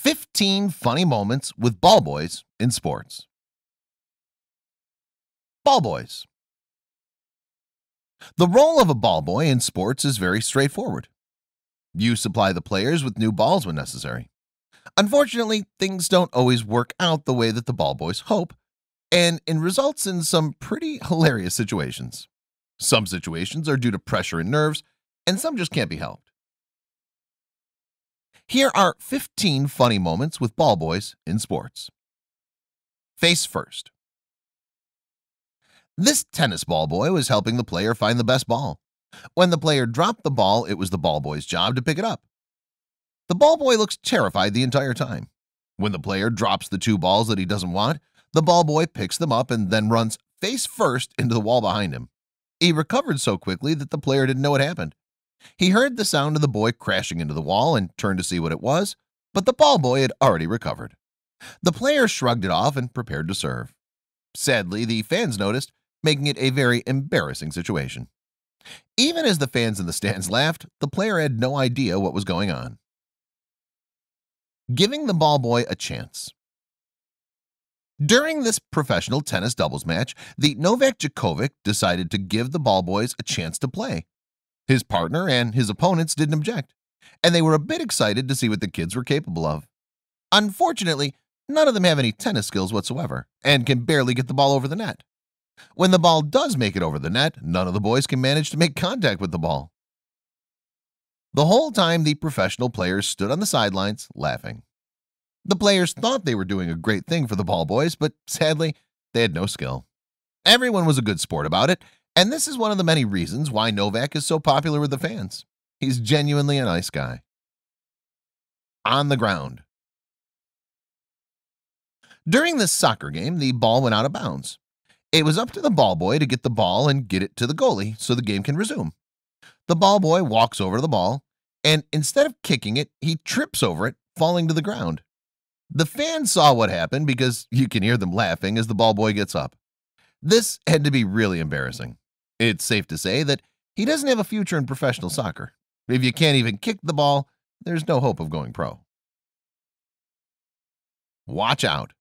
15 funny moments with ball boys in sports. Ball boys. The role of a ball boy in sports is very straightforward. You supply the players with new balls when necessary. Unfortunately, things don't always work out the way that the ball boys hope, and it results in some pretty hilarious situations. Some situations are due to pressure and nerves, and some just can't be helped. Here are 15 funny moments with ball boys in sports. Face first. This tennis ball boy was helping the player find the best ball. When the player dropped the ball, it was the ball boy's job to pick it up. The ball boy looks terrified the entire time. When the player drops the two balls that he doesn't want, the ball boy picks them up and then runs face first into the wall behind him. He recovered so quickly that the player didn't know what happened. He heard the sound of the boy crashing into the wall and turned to see what it was, but the ball boy had already recovered. The player shrugged it off and prepared to serve. Sadly, the fans noticed, making it a very embarrassing situation. Even as the fans in the stands laughed, the player had no idea what was going on. Giving the ball boy a chance. During this professional tennis doubles match, the Novak Djokovic decided to give the ball boys a chance to play. His partner and his opponents didn't object, and they were a bit excited to see what the kids were capable of. Unfortunately, none of them have any tennis skills whatsoever and can barely get the ball over the net. When the ball does make it over the net, none of the boys can manage to make contact with the ball. The whole time, the professional players stood on the sidelines laughing. The players thought they were doing a great thing for the ball boys, but sadly, they had no skill. Everyone was a good sport about it, and this is one of the many reasons why Novak is so popular with the fans. He's genuinely a nice guy. On the ground. During this soccer game, the ball went out of bounds. It was up to the ball boy to get the ball and get it to the goalie so the game can resume. The ball boy walks over to the ball, and instead of kicking it, he trips over it, falling to the ground. The fans saw what happened because you can hear them laughing as the ball boy gets up. This had to be really embarrassing. It's safe to say that he doesn't have a future in professional soccer. If you can't even kick the ball, there's no hope of going pro. Watch out.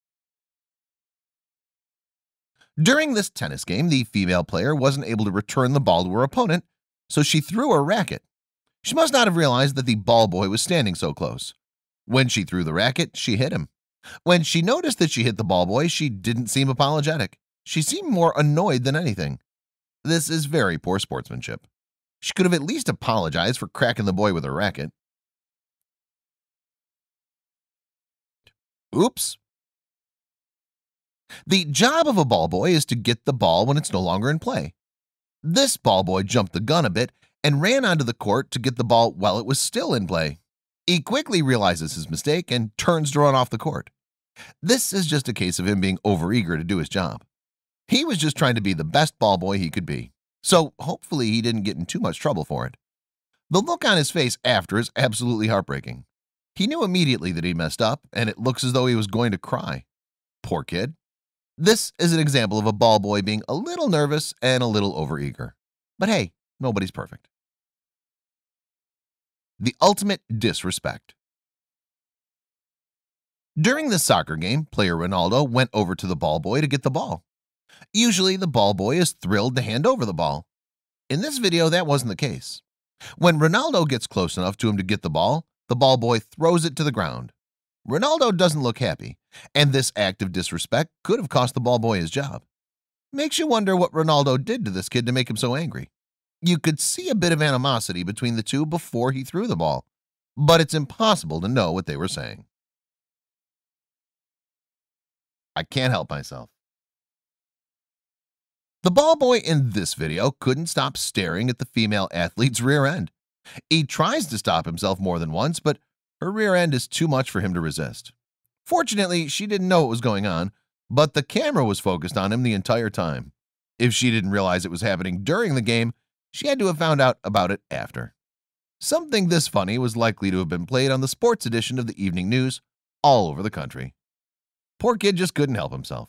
During this tennis game, the female player wasn't able to return the ball to her opponent, so she threw her racket. She must not have realized that the ball boy was standing so close. When she threw the racket, she hit him. When she noticed that she hit the ball boy, she didn't seem apologetic. She seemed more annoyed than anything. This is very poor sportsmanship. She could have at least apologized for cracking the boy with her racket. Oops. The job of a ball boy is to get the ball when it's no longer in play. This ball boy jumped the gun a bit and ran onto the court to get the ball while it was still in play. He quickly realizes his mistake and turns to run off the court. This is just a case of him being overeager to do his job. He was just trying to be the best ball boy he could be, so hopefully he didn't get in too much trouble for it. The look on his face after is absolutely heartbreaking. He knew immediately that he messed up, and it looks as though he was going to cry. Poor kid. This is an example of a ball boy being a little nervous and a little overeager. But hey, nobody's perfect. The ultimate disrespect. During the soccer game, player Ronaldo went over to the ball boy to get the ball. Usually, the ball boy is thrilled to hand over the ball. In this video, that wasn't the case. When Ronaldo gets close enough to him to get the ball boy throws it to the ground. Ronaldo doesn't look happy, and this act of disrespect could have cost the ball boy his job. Makes you wonder what Ronaldo did to this kid to make him so angry. You could see a bit of animosity between the two before he threw the ball, but it's impossible to know what they were saying. I can't help myself. The ball boy in this video couldn't stop staring at the female athlete's rear end. He tries to stop himself more than once, but her rear end is too much for him to resist. Fortunately, she didn't know what was going on, but the camera was focused on him the entire time. If she didn't realize it was happening during the game, she had to have found out about it after. Something this funny was likely to have been played on the sports edition of the evening news all over the country. Poor kid just couldn't help himself.